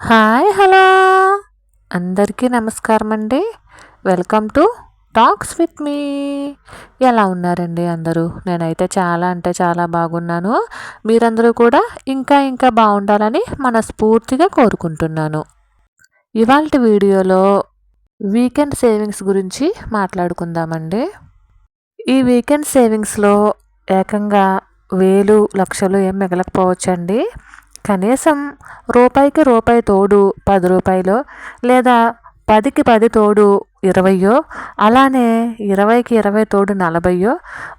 Hi hello అందరికీ నమస్కారం అండి. Welcome to talks with me. ఎలా ఉన్నారండి అందరూ? నేనైతే చాలా అంటే చాలా బాగున్నాను. మీరందరూ కూడా ఇంకా ఇంకా బాగుండాలని మనస్ఫూర్తిగా కోరుకుంటున్నాను. ఇవాల్టి వీడియోలో వీకెండ్ సేవింగ్స్ గురించి మాట్లాడుకుందామండి. ఈ వీకెండ్ సేవింగ్స్లో ఏకంగా వేలు లక్షలు ఏం మిగలకపోవచ్చండి. కనీసం రూపాయికి రూపాయి తోడు 10 రూపాయలో, లేదా 10కి 10 తోడు 20, అలానే 20కి 20 తోడు 40,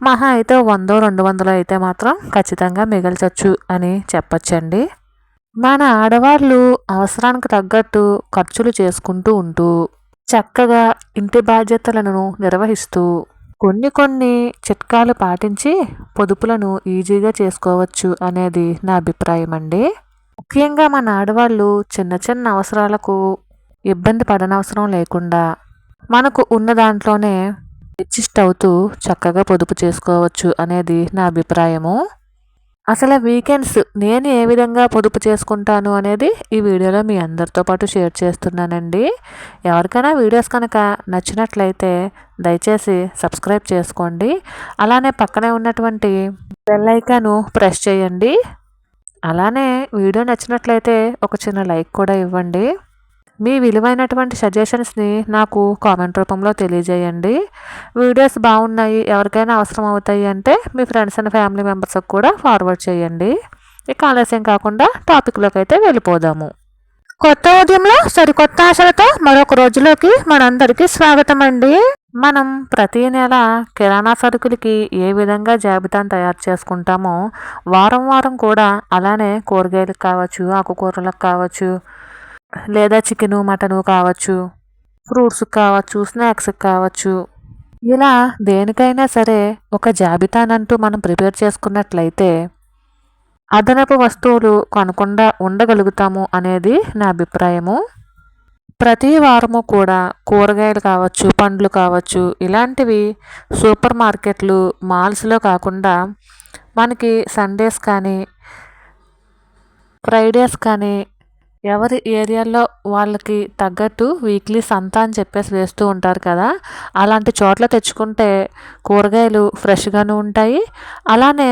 మహా అయితే 100 200 అయితే మాత్రం ఖచ్చితంగా మిగల్చొచ్చు అని చెప్పచ్చండి. మన ఆడవాళ్ళు అవసరానికి తగ్గట్టు ఖర్చులు చేసుకుంటూ ఉంటూ చక్కగా ఇంటి బాధ్యతలను నిర్వహిస్తూ కొన్ని కొన్ని చిట్కాలు పాటించి పొదుపులను ఈజీగా చేసుకోవచ్చు అనేది నా అభిప్రాయం అండి. ముఖ్యంగా మన ఆడవాళ్ళు చిన్న చిన్న అవసరాలకు ఇబ్బంది పడనవసరం లేకుండా మనకు ఉన్న దాంట్లోనే అడ్జస్ట్ అవుతూ చక్కగా పొదుపు చేసుకోవచ్చు అనేది నా అభిప్రాయము. అసలు వీకెండ్స్ నేను ఏ విధంగా పొదుపు చేసుకుంటాను అనేది ఈ వీడియోలో మీ అందరితో పాటు షేర్ చేస్తున్నానండి. ఎవరికైనా వీడియోస్ కనుక నచ్చినట్లయితే దయచేసి సబ్స్క్రైబ్ చేసుకోండి. అలానే పక్కనే ఉన్నటువంటి బెల్ ఐకాను ప్రెస్ చేయండి. అలానే వీడియో నచ్చినట్లయితే ఒక చిన్న లైక్ కూడా ఇవ్వండి. మీ విలువైనటువంటి సజెషన్స్ని నాకు కామెంట్ రూపంలో తెలియజేయండి. వీడియోస్ బాగున్నాయి, ఎవరికైనా అవసరం అవుతాయి అంటే మీ ఫ్రెండ్స్ అండ్ ఫ్యామిలీ మెంబర్స్కి కూడా ఫార్వర్డ్ చేయండి. ఇక ఆలస్యం కాకుండా టాపిక్లోకి అయితే వెళ్ళిపోదాము. కొత్త ఉదయంలో సరికొత్త ఆశలతో మరొక రోజులోకి మనందరికీ స్వాగతం అండి. మనం ప్రతి నెల కిరాణా సరుకులకి ఏ విధంగా జాబితాను తయారు చేసుకుంటామో వారం వారం కూడా అలానే కూరగాయలకు కావచ్చు, ఆకుకూరలకు కావచ్చు, లేదా చికెను మటను కావచ్చు, ఫ్రూట్స్కి కావచ్చు, స్నాక్స్కి కావచ్చు, ఇలా దేనికైనా సరే ఒక జాబితానంటూ మనం ప్రిపేర్ చేసుకున్నట్లయితే అదనపు వస్తువులు కొనకుండా ఉండగలుగుతాము అనేది నా అభిప్రాయము. ప్రతి వారము కూడా కూరగాయలు కావచ్చు, పండ్లు కావచ్చు, ఇలాంటివి సూపర్ మార్కెట్లు, మాల్స్లో కాకుండా మనకి సండేస్ కానీ ఫ్రైడేస్ కానీ ఎవరి ఏరియాలో వాళ్ళకి తగ్గట్టు వీక్లీ సంత అని చెప్పేసి వేస్తూ ఉంటారు కదా, అలాంటి చోట్ల తెచ్చుకుంటే కూరగాయలు ఫ్రెష్గాను ఉంటాయి, అలానే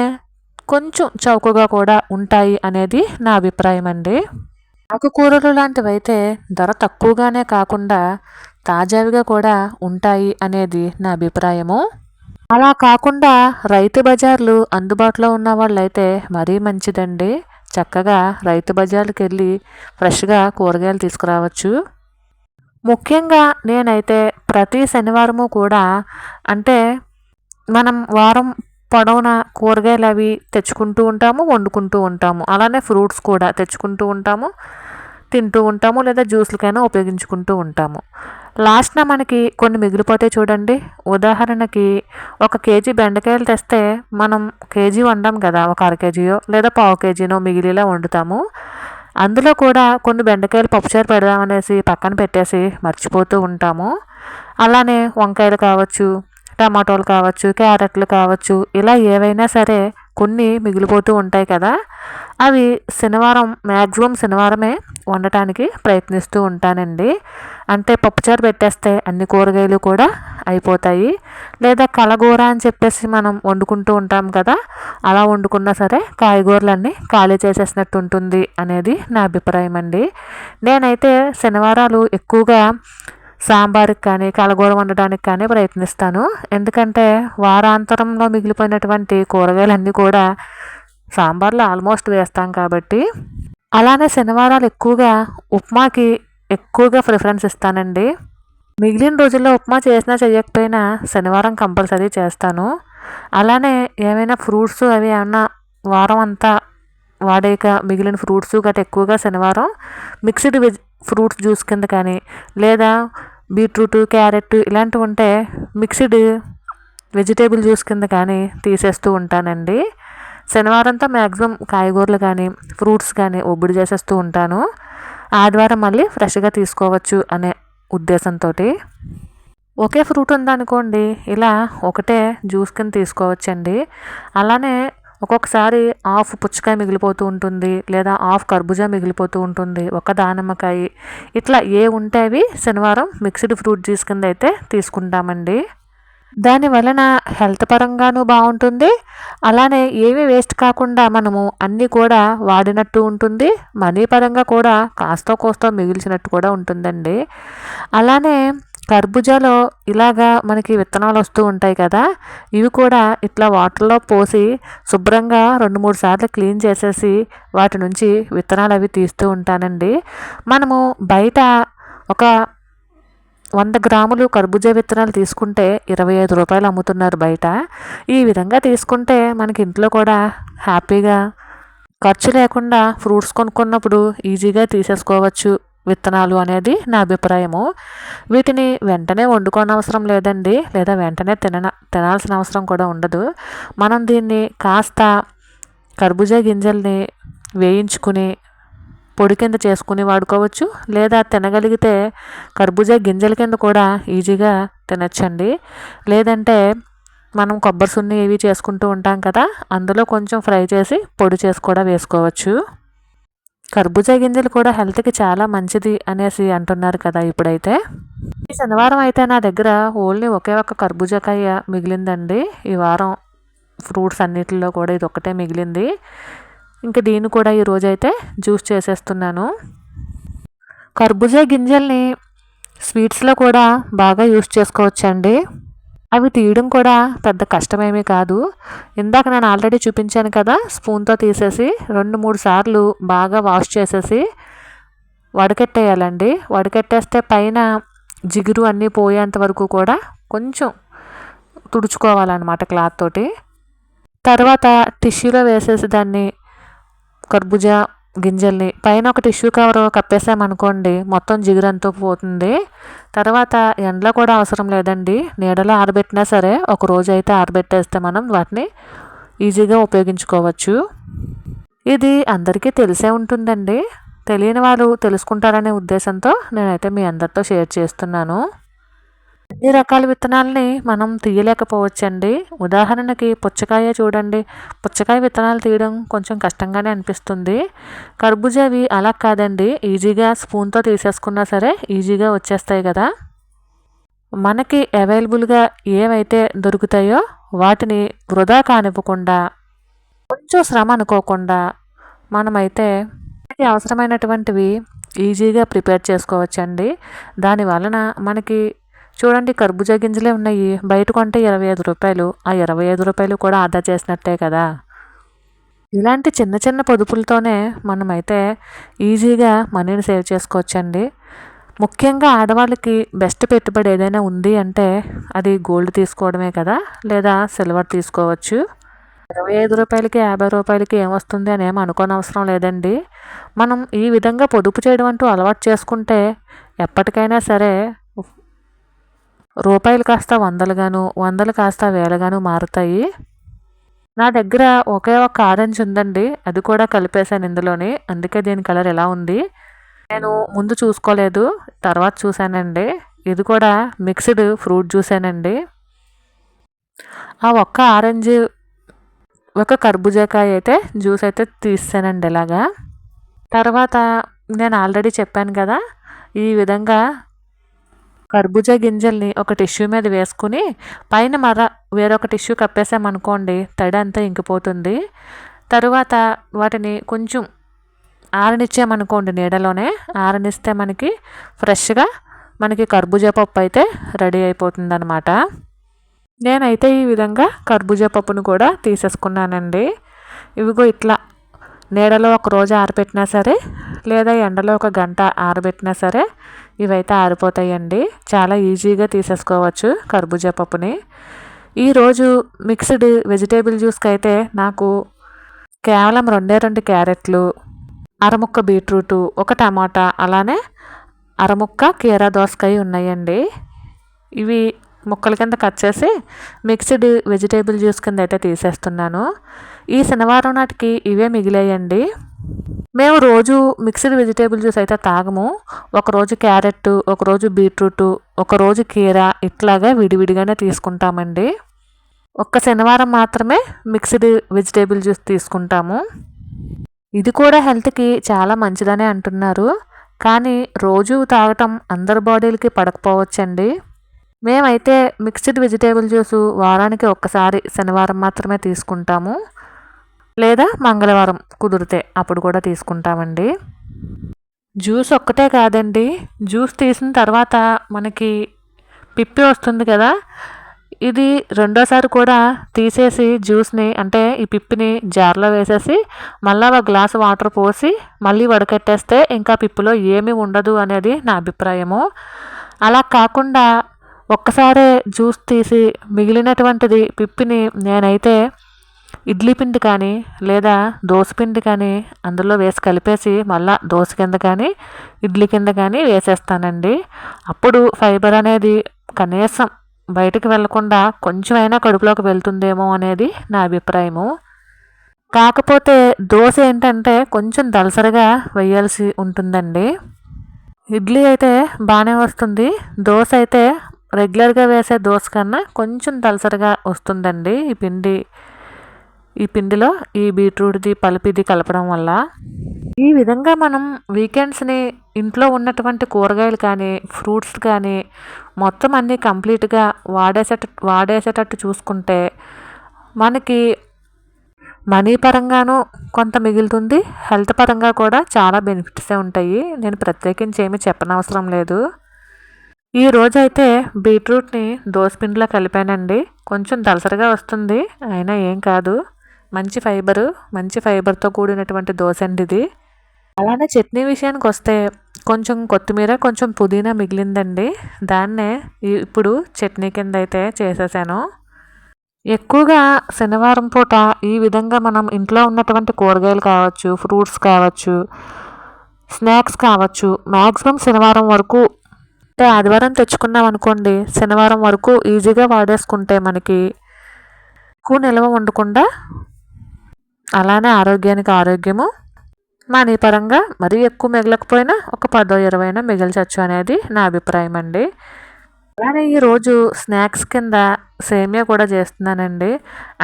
కొంచెం చౌకగా కూడా ఉంటాయి అనేది నా అభిప్రాయం అండి. ఆకుకూరలు లాంటివి అయితే ధర తక్కువగానే కాకుండా తాజావిగా కూడా ఉంటాయి అనేది నా అభిప్రాయము. అలా కాకుండా రైతు బజార్లు అందుబాటులో ఉన్న వాళ్ళైతే మరీ మంచిదండి. చక్కగా రైతు బజార్లకు వెళ్ళి ఫ్రెష్గా కూరగాయలు తీసుకురావచ్చు. ముఖ్యంగా నేనైతే ప్రతి శనివారము కూడా, అంటే మనం వారం పొడవునా కూరగాయలు అవి తెచ్చుకుంటూ ఉంటాము, వండుకుంటూ ఉంటాము. అలానే ఫ్రూట్స్ కూడా తెచ్చుకుంటూ ఉంటాము, తింటూ ఉంటాము, లేదా జ్యూస్లకైనా ఉపయోగించుకుంటూ ఉంటాము. లాస్ట్న మనకి కొన్ని మిగిలిపోతే చూడండి, ఉదాహరణకి 1 కేజీ బెండకాయలు తెస్తే మనం కేజీ వండాం కదా, ఒక అర కేజీయో లేదా పావు కేజీనో మిగిలిలా వండుతాము. అందులో కూడా కొన్ని బెండకాయలు పప్పుచారు పెడదామనేసి పక్కన పెట్టేసి మర్చిపోతూ ఉంటాము. అలానే వంకాయలు కావచ్చు, టమాటోలు కావచ్చు, క్యారెట్లు కావచ్చు, ఇలా ఏవైనా సరే కొన్ని మిగిలిపోతూ ఉంటాయి కదా, అవి శనివారం మ్యాక్సిమం శనివారమే వండటానికి ప్రయత్నిస్తూ ఉంటానండి. అంటే పప్పుచారు పెట్టేస్తే అన్ని కూరగాయలు కూడా అయిపోతాయి, లేదా కలగూర అని చెప్పేసి మనం వండుకుంటూ ఉంటాం కదా, అలా వండుకున్నా సరే కాయగూరలన్నీ ఖాళీ చేసేసినట్టు ఉంటుంది అనేది నా అభిప్రాయం అండి. నేనైతే శనివారాలు ఎక్కువగా సాంబార్కి కానీ కలగూర వండడానికి కానీ ప్రయత్నిస్తాను. ఎందుకంటే వారాంతరంలో మిగిలిపోయినటువంటి కూరగాయలన్నీ కూడా సాంబార్లో ఆల్మోస్ట్ వేస్తాం కాబట్టి. అలానే శనివారాలు ఎక్కువగా ఉప్మాకి ఎక్కువగా ప్రిఫరెన్స్ ఇస్తానండి. మిగిలిన రోజుల్లో ఉప్మా చేసినా చేయకపోయినా శనివారం కంపల్సరీ చేస్తాను. అలానే ఏమైనా ఫ్రూట్స్ అవి ఏమన్నా వారం అంతా వాడేక మిగిలిన ఫ్రూట్స్ గట్రా ఎక్కువగా శనివారం మిక్స్డ్ ఫ్రూట్స్ జ్యూస్ కింద కానీ, లేదా బీట్రూట్, క్యారెట్ ఇలాంటివి ఉంటే మిక్స్డ్ వెజిటేబుల్ జ్యూస్ కింద కానీ తీసేస్తూ ఉంటానండి. శనివారంతో మ్యాక్సిమం కాయగూరలు కానీ ఫ్రూట్స్ కానీ ఒబ్బిడి చేసేస్తూ ఉంటాను. ఆదివారం మళ్ళీ ఫ్రెష్గా తీసుకోవచ్చు అనే ఉద్దేశంతో. ఒకే ఫ్రూట్ ఉందనుకోండి, ఇలా ఒకటే జ్యూస్ కింద తీసుకోవచ్చండి. అలానే ఒక్కొక్కసారి హాఫ్ పుచ్చకాయ మిగిలిపోతూ ఉంటుంది, లేదా హాఫ్ కర్బూజా మిగిలిపోతూ ఉంటుంది, ఒక దానిమ్మకాయ. ఇట్లా ఏ ఉంటే అవి శనివారం మిక్స్డ్ ఫ్రూట్ జ్యూస్ కింద అయితే తీసుకుంటామండి. దాని వలన హెల్త్ పరంగాను బాగుంటుంది, అలానే ఏమీ వేస్ట్ కాకుండా మనము అన్నీ కూడా వాడినట్టు ఉంటుంది, మనీ పరంగా కూడా కాస్తో కోస్తో మిగిల్చినట్టు కూడా ఉంటుందండి. అలానే కర్బూజాలో ఇలాగా మనకి విత్తనాలు వస్తూ ఉంటాయి కదా, ఇవి కూడా ఇట్లా వాటర్లో పోసి శుభ్రంగా 2-3 సార్లు క్లీన్ చేసేసి వాటి నుంచి విత్తనాలు అవి తీస్తూ ఉంటానండి. మనము బయట ఒక 100 గ్రాములు కర్బూజా విత్తనాలు తీసుకుంటే 25 రూపాయలు అమ్ముతున్నారు బయట. ఈ విధంగా తీసుకుంటే మనకి ఇంట్లో కూడా హ్యాపీగా ఖర్చు లేకుండా ఫ్రూట్స్ కొనుక్కున్నప్పుడు ఈజీగా తీసేసుకోవచ్చు విత్తనాలు అనేది నా అభిప్రాయము. వీటిని వెంటనే వండుకోనవసరం లేదండి, లేదా వెంటనే తినాల్సిన అవసరం కూడా ఉండదు. మనం దీన్ని కాస్త కర్బూజా గింజల్ని వేయించుకుని పొడి కింద చేసుకుని వాడుకోవచ్చు, లేదా తినగలిగితే కర్బూజా గింజల కింద కూడా ఈజీగా తినచ్చండి. లేదంటే మనం కొబ్బరి సున్ని ఇవి చేసుకుంటూ ఉంటాం కదా, అందులో కొంచెం ఫ్రై చేసి పొడి చేసి కూడా వేసుకోవచ్చు. కర్బూజా గింజలు కూడా హెల్త్కి చాలా మంచిది అనేసి అంటున్నారు కదా ఇప్పుడైతే. ఈ శనివారం అయితే నా దగ్గర ఓన్లీ ఒకే ఒక కర్బూజాకాయ మిగిలిందండి. ఈ వారం ఫ్రూట్స్ అన్నిటిలో కూడా ఇది ఒక్కటే మిగిలింది. ఇంకా దీన్ని కూడా ఈరోజైతే జ్యూస్ చేసేస్తున్నాను. కర్బూజా గింజల్ని స్వీట్స్లో కూడా బాగా యూస్ చేసుకోవచ్చండి. అవి తీయడం కూడా పెద్ద కష్టమేమీ కాదు. ఇందాక నేను ఆల్రెడీ చూపించాను కదా, స్పూన్తో తీసేసి 2-3 సార్లు బాగా వాష్ చేసేసి వడకెట్టేయాలండి. వడకెట్టేస్తే పైన జిగురు అన్నీ పోయేంత వరకు కూడా కొంచెం తుడుచుకోవాలన్నమాట క్లాత్ తోటి. తర్వాత టిష్యూలో వేసేసి దాన్ని కర్బూజా గింజల్ని పైన ఒక టిష్యూ కవర్ కప్పేసామనుకోండి, మొత్తం జిగురంతా పోతుంది. తర్వాత ఎండలో కూడా అవసరం లేదండి, నీడలో ఆరబెట్టినా సరే ఒక రోజు అయితే ఆరబెట్టేస్తే మనం వాటిని ఈజీగా ఉపయోగించుకోవచ్చు. ఇది అందరికీ తెలిసే ఉంటుందండి, తెలియని వాళ్ళు తెలుసుకుంటారనే ఉద్దేశంతో నేనైతే మీ అందరితో షేర్ చేస్తున్నాను. అన్ని రకాల విత్తనాలని మనం తీయలేకపోవచ్చండి. ఉదాహరణకి పుచ్చకాయ చూడండి, పుచ్చకాయ విత్తనాలు తీయడం కొంచెం కష్టంగానే అనిపిస్తుంది. కర్బూజావి అలా కాదండి, ఈజీగా స్పూన్తో తీసేసుకున్నా సరే ఈజీగా వచ్చేస్తాయి కదా. మనకి అవైలబుల్గా ఏవైతే దొరుకుతాయో వాటిని వృధా కానివ్వకుండా, కొంచెం శ్రమ అనుకోకుండా మనమైతే అవసరమైనటువంటివి ఈజీగా ప్రిపేర్ చేసుకోవచ్చండి. దాని వలన మనకి చూడండి, కర్బూజా గింజలే ఉన్నాయి, బయట కొంటే 25 రూపాయలు. ఆ 25 రూపాయలు కూడా ఆదా చేసినట్టే కదా. ఇలాంటి చిన్న చిన్న పొదుపులతోనే మనమైతే ఈజీగా మనీని సేవ్ చేసుకోవచ్చండి. ముఖ్యంగా ఆడవాళ్ళకి బెస్ట్ పెట్టుబడి ఏదైనా ఉంది అంటే అది గోల్డ్ తీసుకోవడమే కదా, లేదా సిల్వర్ తీసుకోవచ్చు. 25 రూపాయలకి 50 రూపాయలకి ఏమొస్తుంది అని ఏమి అనుకోనవసరం లేదండి. మనం ఈ విధంగా పొదుపు చేయడం అంటూ అలవాటు చేసుకుంటే ఎప్పటికైనా సరే రూపాయలు కాస్త వందలుగాను, వందలు కాస్త వేలుగాను మారుతాయి. నా దగ్గర ఒకే ఒక ఆరెంజ్ ఉందండి, అది కూడా కలిపేశాను ఇందులోని, అందుకే దీని కలర్ ఎలా ఉంది. నేను ముందు చూసుకోలేదు, తర్వాత చూశానండి. ఇది కూడా మిక్స్డ్ ఫ్రూట్ జ్యూసేనండి. ఆ ఒక్క ఆరెంజ్ ఒక కర్బూజాకాయ అయితే జ్యూస్ అయితే తీసానండి ఇలాగా. తర్వాత నేను ఆల్రెడీ చెప్పాను కదా, ఈ విధంగా కర్బూజా గింజల్ని ఒక టిష్యూ మీద వేసుకుని పైన వేరొక టిష్యూ కప్పేసామనుకోండి, తడి అంతా ఇంకిపోతుంది. తరువాత వాటిని కొంచెం ఆరనిచ్చామనుకోండి, నీడలోనే ఆరనిస్తే మనకి ఫ్రెష్గా మనకి కర్బూజా పప్పు అయితే రెడీ అయిపోతుంది అనమాట. నేనైతే ఈ విధంగా కర్బూజా పప్పును కూడా తీసేసుకున్నానండి. ఇవిగో ఇట్లా నీడలో ఒక రోజు ఆరబెట్టినా సరే, లేదా ఎండలో ఒక గంట ఆరబెట్టినా సరే ఇవైతే ఆరిపోతాయండి. చాలా ఈజీగా తీసేసుకోవచ్చు కర్బూజా పప్పుని. ఈరోజు మిక్స్డ్ వెజిటేబుల్ జ్యూస్కి అయితే నాకు కేవలం 2 క్యారెట్లు, అరముక్క బీట్రూటు, ఒక టమాటా, అలానే అరముక్క కీరా దోసకాయ ఉన్నాయండి. ఇవి ముక్కల కింద కట్ చేసి మిక్స్డ్ వెజిటేబుల్ జ్యూస్ కింద అయితే తీసేస్తున్నాను. ఈ శనివారం నాటికి ఇవే మిగిలాయండి. మేము రోజు మిక్స్డ్ వెజిటేబుల్ జ్యూస్ అయితే తాగము. ఒకరోజు క్యారెట్, ఒకరోజు బీట్రూట్, ఒకరోజు కీరా, ఇట్లాగా విడివిడిగానే తీసుకుంటామండి. ఒక్క శనివారం మాత్రమే మిక్స్డ్ వెజిటేబుల్ జ్యూస్ తీసుకుంటాము. ఇది కూడా హెల్త్కి చాలా మంచిదనే అంటున్నారు, కానీ రోజు తాగటం అందరి బాడీలకి పడకపోవచ్చండి. మేమైతే మిక్స్డ్ వెజిటేబుల్ జ్యూసు వారానికి ఒక్కసారి శనివారం మాత్రమే తీసుకుంటాము, లేదా మంగళవారం కుదిరితే అప్పుడు కూడా తీసుకుంటామండి. జ్యూస్ ఒక్కటే కాదండి, జ్యూస్ తీసిన తర్వాత మనకి పిప్పి వస్తుంది కదా, ఇది రెండోసారి కూడా తీసేసి జ్యూస్ని అంటే ఈ పిప్పిని జార్లో వేసేసి మళ్ళీ ఒక గ్లాసు వాటర్ పోసి మళ్ళీ వడకట్టేస్తే ఇంకా పిప్పిలో ఏమీ ఉండదు అనేది నా అభిప్రాయము. అలా కాకుండా ఒక్కసారే జ్యూస్ తీసి మిగిలినటువంటిది పిప్పిని నేనైతే ఇడ్లీ పిండి కానీ లేదా దోశ పిండి కానీ అందులో వేసి కలిపేసి మళ్ళీ దోశ కింద కానీ ఇడ్లీ కింద కానీ వేసేస్తానండి. అప్పుడు ఫైబర్ అనేది కనీసం బయటకు వెళ్లకుండా కొంచెమైనా కడుపులోకి వెళ్తుందేమో అనేది నా అభిప్రాయము. కాకపోతే దోశ ఏంటంటే కొంచెం దలసరిగా వేయాల్సి ఉంటుందండి. ఇడ్లీ అయితే బాగానే వస్తుంది, దోశ అయితే రెగ్యులర్గా వేసే దోశ కన్నా కొంచెం దలసరిగా వస్తుందండి ఈ పిండిలో ఈ బీట్రూట్ది పల్పిది కలపడం వల్ల. ఈ విధంగా మనం వీకెండ్స్ని ఇంట్లో ఉన్నటువంటి కూరగాయలు కానీ ఫ్రూట్స్ కానీ మొత్తం అన్నీ కంప్లీట్గా వాడేసేటట్టు చూసుకుంటే మనకి మనీ పరంగాను కొంత మిగులుతుంది, హెల్త్ పరంగా కూడా చాలా బెనిఫిట్సే ఉంటాయి. నేను ప్రత్యేకించి ఏమీ చెప్పనవసరం లేదు. ఈ రోజైతే బీట్రూట్ని దోసపిండిలో కలిపానండి. కొంచెం దలసరిగా వస్తుంది, అయినా ఏం కాదు, మంచి ఫైబర్తో కూడినటువంటి దోశ అండి ఇది. అలానే చట్నీ విషయానికి వస్తే కొంచెం కొత్తిమీర కొంచెం పుదీనా మిగిలిందండి, దాన్నే ఇప్పుడు చట్నీ కింద అయితే చేసేసాను. ఎక్కువగా శనివారం పూట ఈ విధంగా మనం ఇంట్లో ఉన్నటువంటి కూరగాయలు కావచ్చు, ఫ్రూట్స్ కావచ్చు, స్నాక్స్ కావచ్చు, మ్యాక్సిమం శనివారం వరకు అంటే ఆదివారం తెచ్చుకున్నాం అనుకోండి, శనివారం వరకు ఈజీగా వాడేసుకుంటే మనకి ఎక్కువ నిల్వ ఉండకుండా అలానే ఆరోగ్యానికి ఆరోగ్యము, మనీ పరంగా మరీ ఎక్కువ మిగలకపోయినా ఒక 10-20 మిగిల్చవచ్చు అనేది నా అభిప్రాయం అండి. అలానే ఈరోజు స్నాక్స్ కింద సేమియా కూడా చేస్తున్నానండి.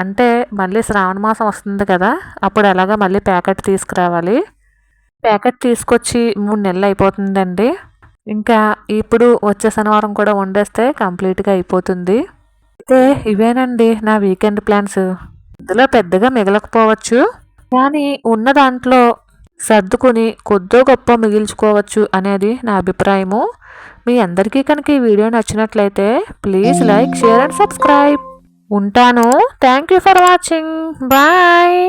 అంటే మళ్ళీ శ్రావణ మాసం వస్తుంది కదా, అప్పుడు ఎలాగా మళ్ళీ ప్యాకెట్ తీసుకురావాలి. ప్యాకెట్ తీసుకొచ్చి 3 నెలలు అయిపోతుందండి. ఇంకా ఇప్పుడు వచ్చే శనివారం కూడా వండేస్తే కంప్లీట్గా అయిపోతుంది. అయితే ఇవేనండి నా వీకెండ్ ప్లాన్స్. ఇందులో పెద్దగా మిగలకపోవచ్చు, కానీ ఉన్న దాంట్లో సర్దుకుని కొద్దో గొప్ప మిగిల్చుకోవచ్చు అనేది నా అభిప్రాయము. మీ అందరికీ కనుక ఈ వీడియో నచ్చినట్లయితే please like, share and subscribe. ఉంటాను. Thank you for watching. Bye.